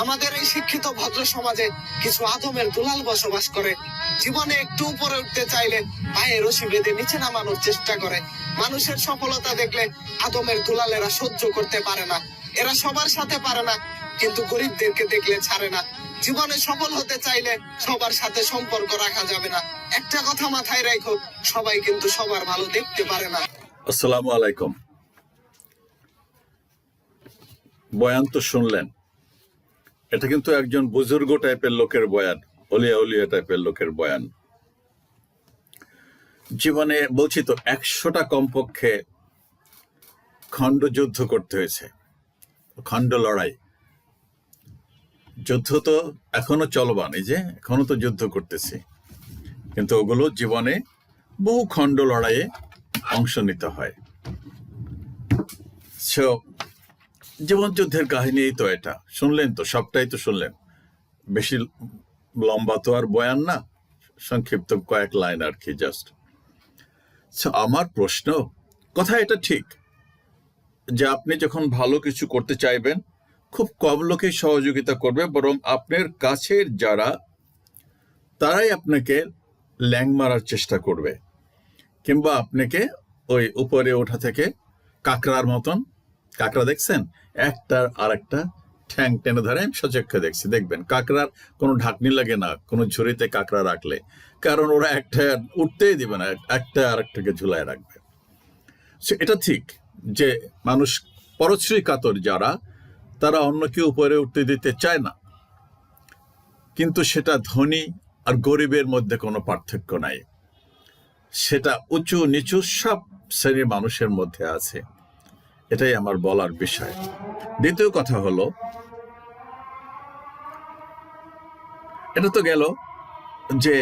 আমাদের এই শিক্ষিত ভদ্র সমাজে কিছু আদমের দুলাল বসবাস করে। জীবনে একটু উপরে উঠতে চাইলে পায়ে রশি বেঁধে নিচে নামানোর চেষ্টা করে। মানুষের সফলতা দেখলে আদমের দুলালেরা সহ্য করতে পারে না। এরা সবার সাথে পারে না, কিন্তু গরিবদেরকে দেখলে ছাড়ে না। জীবনে সফল হতে চাইলে সবার সাথে সম্পর্ক রাখা যাবে না। একটা কথা মাথায় রাখো, সবাই কিন্তু সবার ভালো দেখতে পারে না। আসসালামু আলাইকুম। বয়ান তো শুনলেন, এটা কিন্তু একজন বুজুর্গ টাইপের লোকের বয়ান, অলিয়া উলিয়া টাইপের লোকের বয়ান। জীবনে বলছি তো 100টা কমপক্ষে খণ্ড যুদ্ধ করতে হয়েছে, খণ্ড লড়াই। যুদ্ধ তো এখনো চলমান, এই যে এখনো তো যুদ্ধ করতেছি, কিন্তু ওগুলো জীবনে বহু খণ্ড লড়াইয়ে অংশ নিতে হয়। জীবন যুদ্ধের কাহিনী তো এটা শুনলেন, তো সবটাই তো শুনলেন। বেশি লম্বা তো আর বয়ান না, সংক্ষিপ্ত কয়েক লাইন আর কি, জাস্ট। আমার প্রশ্ন, কথা এটা ঠিক যে আপনি যখন ভালো কিছু করতে চাইবেন, খুব কম লোকেই সহযোগিতা করবে, বরং আপনার কাছের যারা, তারাই আপনাকে ল্যাং মারার চেষ্টা করবে, কিংবা আপনাকে ওই উপরে ওঠা থেকে কাঁকড়ার মতন, কাঁকড়া দেখছেন একটার আর একটা ঠ্যাং টেনে ধরে, আমি সচক্ষে দেখছি, দেখবেন কাঁকড়ার কোনো ঢাকনি লাগে না কোনো ঝুড়িতে কাঁকড়া রাখলে, কারণ ওরা একটা উঠতেই দিবে না, একটা আর একটাকে ঝুলায় রাখবে। এটা ঠিক যে মানুষ পরশ্রী কাতর যারা, তারা অন্যকে উপরে উঠতে দিতে চায় না, কিন্তু সেটা ধনী আর গরিবের মধ্যে কোনো পার্থক্য নাই, সেটা উঁচু নিচু সব শ্রেণীর মানুষের মধ্যে আছে। এটাই আমার বলার বিষয়। দ্বিতীয় কথা হলো, এটা তো গেল যে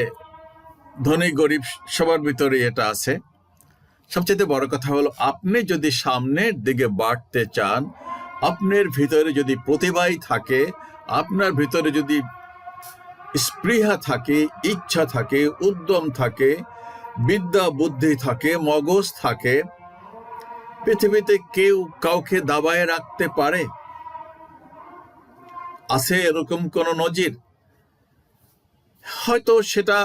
ধনী গরিব সবার ভিতরে এটা আছে। সবচেয়ে বড় কথা হলো, আপনি যদি সামনের দিকে বাড়তে চান, আপনার ভিতরে যদি প্রতিভাই থাকে, আপনার ভিতরে যদি স্পৃহা থাকে, ইচ্ছা থাকে, উদ্যম থাকে, বিদ্যা বুদ্ধি থাকে, মগজ থাকে, পৃথিবীতে কেউ কাউকে দাবায় রাখতে পারে? আছে এরকম কোন নজির? হয়তো সেটা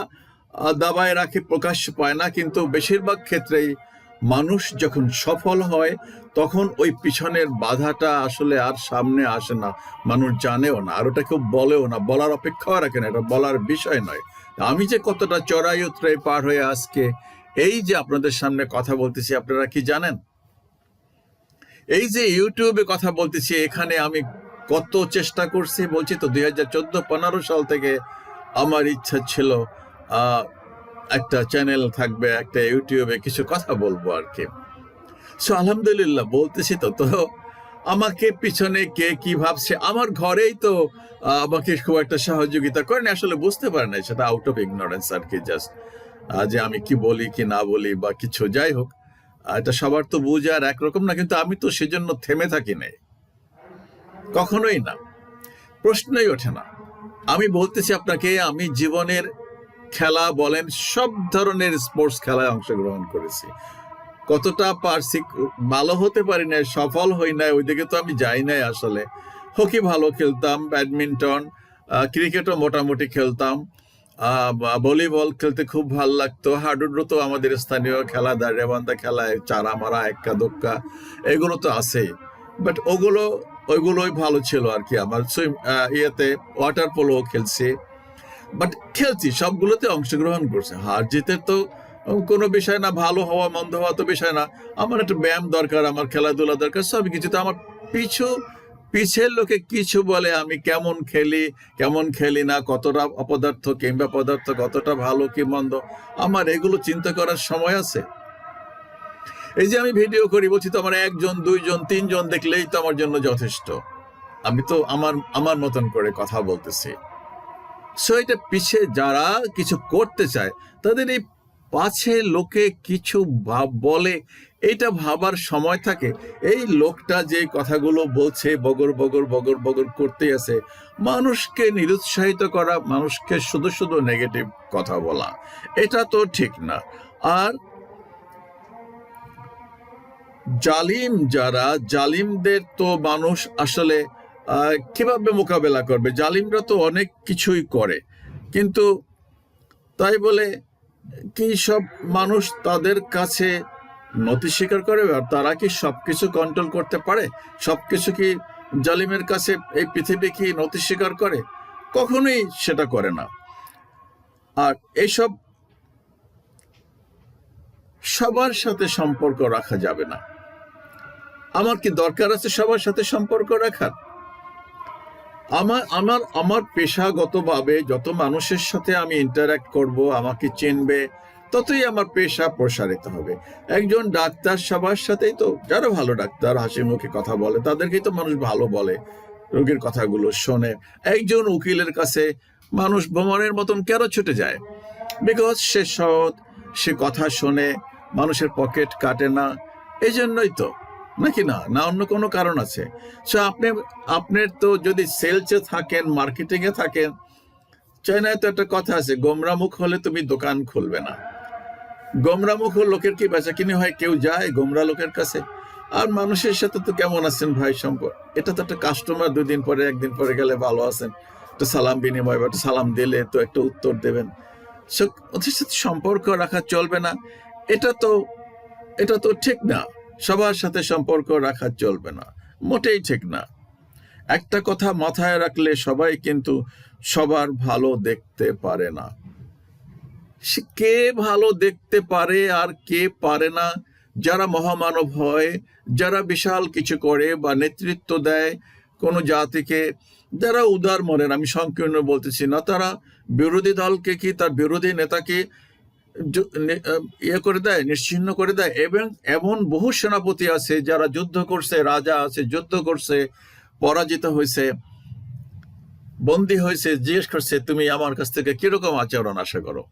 দাবায় রাখে, প্রকাশ পায় না, কিন্তু বেশিরভাগ ক্ষেত্রেই মানুষ যখন সফল হয়, তখন ওই পিছনের বাধাটা আসলে আর সামনে আসে না, মানুষ জানেও না, আর ওটা কেউ বলেও না, বলার অপেক্ষাও রাখে না, এটা বলার বিষয় নয়। আমি যে কতটা চড়াই উতরাই পার হয়ে আজকে এই যে আপনাদের সামনে কথা বলতেছি, আপনারা কি জানেন? এই যে ইউটিউবে কথা বলতেছি, এখানে আমি কত চেষ্টা করছি, বলছি তো 2014-15 সাল থেকে আমার ইচ্ছা ছিল একটা চ্যানেল থাকবে, একটা ইউটিউবে কিছু কথা বলবো আর কি। আলহামদুলিল্লাহ বলতেছি তো। তো আমাকে পিছনে কে কি ভাবছে, আমার ঘরেই তো আমাকে খুব একটা সহযোগিতা করেন, আসলে বুঝতে পারে না, সেটা আউট অফ ইগনোরেন্স আর কি, জাস্ট যে আমি কি বলি কি না বলি বা কিছু, যাই হোক, এটা সবার তো বুঝে আর একরকম না, কিন্তু আমি তো সেজন্য থেমে থাকি নাই, কখনোই না, প্রশ্নই ওঠে না। আমি বলতেছি আপনাকে, আমি জীবনের খেলা বলেন, সব ধরনের স্পোর্টস খেলায় অংশগ্রহণ করেছি। কতটা পারছি, ভালো হতে পারি না, সফল হই নাই, ওইদিকে তো আমি যাই নাই আসলে। হকি ভালো খেলতাম, ব্যাডমিন্টন, ক্রিকেটও মোটামুটি খেলতাম, ভলিবল খেলতে খুব ভাল লাগতো, হাডুডু তো আমাদের স্থানীয় খেলা, দাঁড়িয়াবান্ধা খেলায় চারা মারা, এক্কা দোক্কা, এগুলো তো আছেই, বাট ওইগুলোই ভালো ছিল আর কি। আমার ইয়েতে ওয়াটার পোলো খেলছি, বাট খেলছি, সবগুলোতে অংশগ্রহণ করছে। হার জিতের তো কোনো বিষয় না, ভালো হওয়া মন্দ হওয়া তো বিষয় না, আমার একটা ব্যায়াম দরকার, আমার খেলাধুলা দরকার, সব কিছু। তো আমার পিছের লোকে কিছু বলে আমি কেমন খেলি না, কতটা অপদার্থ কিংবা পদার্থ, কতটা ভালো কি মন্দ, আমার এগুলো চিন্তা করার সময় আছে? এই যে আমি ভিডিও করি, বলছি তো আমার 1 জন 2 জন 3 জন দেখলেই তো আমার জন্য যথেষ্ট, আমি তো আমার মতন করে কথা বলতেছি। এটা পিছে যারা কিছু করতে চায়, তাদের এই পাছে লোকে কিছু বলে, এটা ভাবার সময় থাকে? এই লোকটা যে কথাগুলো বলছে, বগর বগর বগর বগর করতে আছে, মানুষকে নিরুৎসাহিত করা, মানুষকে শুধু শুধু নেগেটিভ কথা বলা, এটা তো ঠিক না। আর জালিম যারা, জালিমদের তো মানুষ আসলে কিভাবে মোকাবেলা করবে? জালিমরা তো অনেক কিছুই করে, কিন্তু তাই বলে কি সব মানুষ তাদের কাছে নতি স্বীকার করে? আর তারা কি সবকিছু কন্ট্রোল করতে পারে? সবকিছু কি জালিমের কাছে এই পৃথিবী কি নতি স্বীকার করে? কখনোই সেটা করে না। আর এইসব সবার সাথে সম্পর্ক রাখা যাবে না। আমার কি দরকার আছে সবার সাথে সম্পর্ক রাখার? আমার পেশাগতভাবে যত মানুষের সাথে আমি ইন্টারঅ্যাক্ট করব, আমাকে চিনবে, ততই আমার পেশা প্রসারিত হবে। একজন ডাক্তার সবার সাথেই তো, যারা ভালো ডাক্তার হাসি মুখে কথা বলে তাদেরকেই তো মানুষ ভালো বলে, রোগীর কথাগুলো শোনে। একজন উকিলের কাছে মানুষ ভ্রমণের মতন কেন ছুটে যায়? বিকজ সে সৎ, সে কথা শোনে, মানুষের পকেট কাটে না, এই জন্যই তো, নাকি না? না অন্য কোনো কারণ আছে? সো আপনার তো যদি সেলসে থাকেন, মার্কেটিং এ থাকেন, চায়নায় তো একটা কথা আছে, গোমরামুখ হলে তুমি দোকান খুলবে না। গোমরামুখ লোকের কি বেচা কিনে হয়? কেউ যায় গোমরা লোকের কাছে? আর মানুষের সাথে তো কেমন আছেন ভাই সম্পর্ক, এটা তো একটা কাস্টমার, 2 দিন পরে 1 দিন পরে গেলে ভালো আছেন, একটু সালাম বিনিময়, বা একটু সালাম দিলে তো একটা উত্তর দেবেন। ওদের সাথে সম্পর্ক রাখা চলবে না। এটা তো ঠিক না। সবার সাথে সম্পর্ক রাখা চলবে না, মোটেই ঠিক না। একটা কথা মাথায় রাখলে, সবাই কিন্তু সবার ভালো দেখতে পারে না। কে ভালো দেখতে পারে আর কে পারে না? যারা মহামানব হয়, যারা বিশাল কিছু করে বা নেতৃত্ব দেয় কোনো জাতিকে, যারা উদার মনের, আমি সংকীর্ণ বলতেছি না, তারা বিরোধী দলকে কি, তার বিরোধী নেতাকে ইয়ে করে দেয়, নিশ্চিহ্ন করে দেয়। এবং এমন বহু সেনাপতি আছে যারা যুদ্ধ করছে, রাজা আছে যুদ্ধ করছে, পরাজিত হয়েছে, বন্দী হয়েছে, জিজ্ঞেস করছে তুমি আমার কাছ থেকে কিরকম আচরণ আশা করো?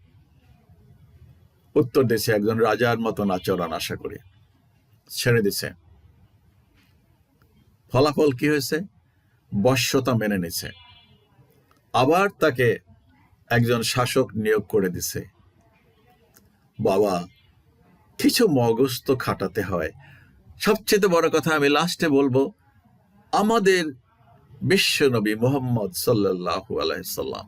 উত্তর দিয়েছে একজন রাজার মতন আচরণ আশা করি, ছেড়ে দিছে। ফলাফল কি হয়েছে? বশ্যতা মেনে নিছে। আবার তাকে একজন শাসক নিয়োগ করে দিছে। বাবা, কিছু মগজ তো খাটাতে হয়। সবচেয়ে বড় কথা আমি লাস্টে বলবো, আমাদের বিশ্বনবী মুহাম্মদ সাল্লাল্লাহু আলাইহি সাল্লাম,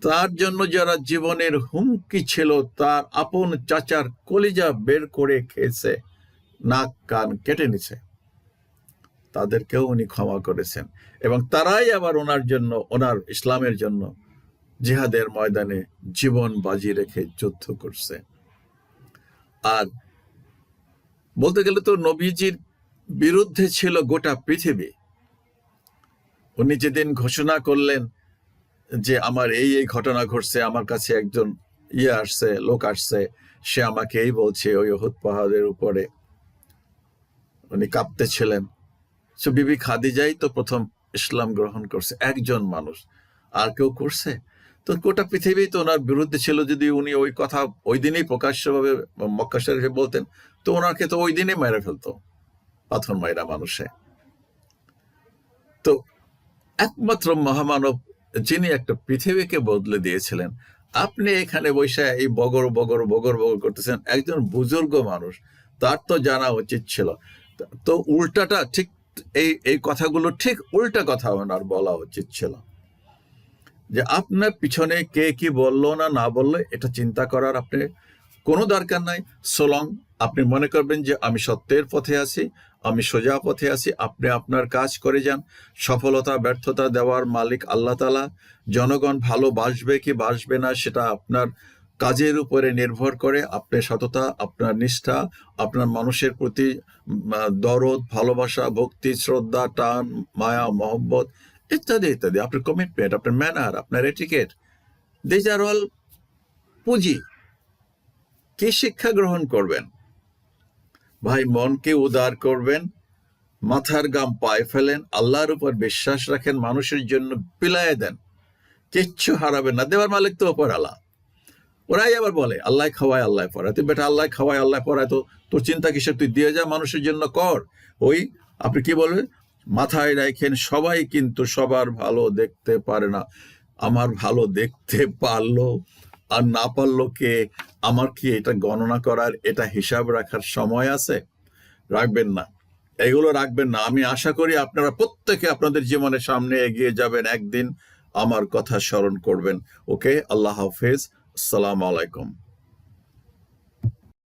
তার জন্য যারা জীবনের হুমকি ছিল, তার আপন চাচার কলিজা বের করে খেয়েছে, নাক কান কেটে নিছে, তাদেরকেও উনি ক্ষমা করেছেন। এবং তারাই আবার ওনার জন্য, ওনার ইসলামের জন্য জিহাদের ময়দানে জীবন বাজি রেখে যুদ্ধ করছে। আর বলতে গেলে তো নবীজির বিরুদ্ধে ছিল গোটা পৃথিবী। উনি যেদিন ঘোষণা করলেন যে আমার এই এই ঘটনা ঘটছে, আমার কাছে একজন লোক আসছে, সে আমাকে এই বলছে, ওই উহুদ পাহাড়ের উপরে উনি কাঁপতেছিলেন। সে বিবি খাদিজাই তো প্রথম ইসলাম গ্রহণ করছে, একজন মানুষ, আর কেউ করছে? তো গোটা পৃথিবী তো ওনার বিরুদ্ধে ছিল। যদি উনি ওই কথা ওই দিনেই প্রকাশ্যভাবে মক্কা শরীফে বলতেন, তো ওনাকে তো ওই দিনে মেরে ফেলতো, পাথর মাইরা মানুষে। তো একমাত্র মহামানব যিনি একটা পৃথিবীকে বদলে দিয়েছিলেন, আপনি এখানে বসে এই বগর বগর বগর বগর করতেছেন। একজন বুজুর্গ মানুষ, তার তো জানা উচিত ছিল। তো উল্টাটা ঠিক, এই কথাগুলো ঠিক উল্টা কথা ওনার বলা উচিত ছিল, যে আপনার পিছনে কে কি বললো না বললো এটা চিন্তা করার আপনি কোনো দরকার নাই। সোলং আপনি মনে করবেন যে আমি সত্যের পথে আছি, আমি সোজা পথে আছি, আপনি আপনার কাজ করে যান। সফলতা ব্যর্থতা দেওয়ার মালিক আল্লাহ তাআলা। জনগণ ভালোবাসবে কি বাসবে না সেটা আপনার কাজের উপরে নির্ভর করে। আপনার সততা, আপনার নিষ্ঠা, আপনার মানুষের প্রতি দরদ, ভালোবাসা, ভক্তি, শ্রদ্ধা, টান, মায়া, মহব্বত ইত্যাদি ইত্যাদি, আপনার কমিটমেন্ট, আপনার ম্যানার, আপনার এটিকেট, দিস আর অল পুঁজি। কি শিক্ষা গ্রহণ করবেন ভাই? মনকে উদার করবেন, মাথার গাম পায়ে ফেলেন, আল্লাহর উপর বিশ্বাস রাখেন, মানুষের জন্য বিলায় দেন, কিচ্ছু হারাবেন না। দেওয়ার মালিক তো ওপর আল্লাহ। ওরাই আবার বলে আল্লাহ খাওয়ায় আল্লাহ পড়ায়। তুই বেটা আল্লাহ খাওয়ায় আল্লাহ পড়ায়, তো তোর চিন্তা কিসের? তুই দিয়ে যা, মানুষের জন্য কর। ওই আপনি কি বলবেন? মাথায় রাখেন, সবাই কিন্তু সবার ভালো দেখতে পারে না। আমার ভালো দেখতে পারলো আর না পারলো কে? আমার কি এটা গণনা করার, এটা হিসাব রাখার সময় আছে? রাখবেন না। এগুলো রাখবেন না। আমি আশা করি আপনারা প্রত্যেকে আপনাদের জীবনের সামনে এগিয়ে যাবেন, একদিন আমার কথা স্মরণ করবেন। ওকে, আল্লাহ হাফেজ, আসসালামু আলাইকুম।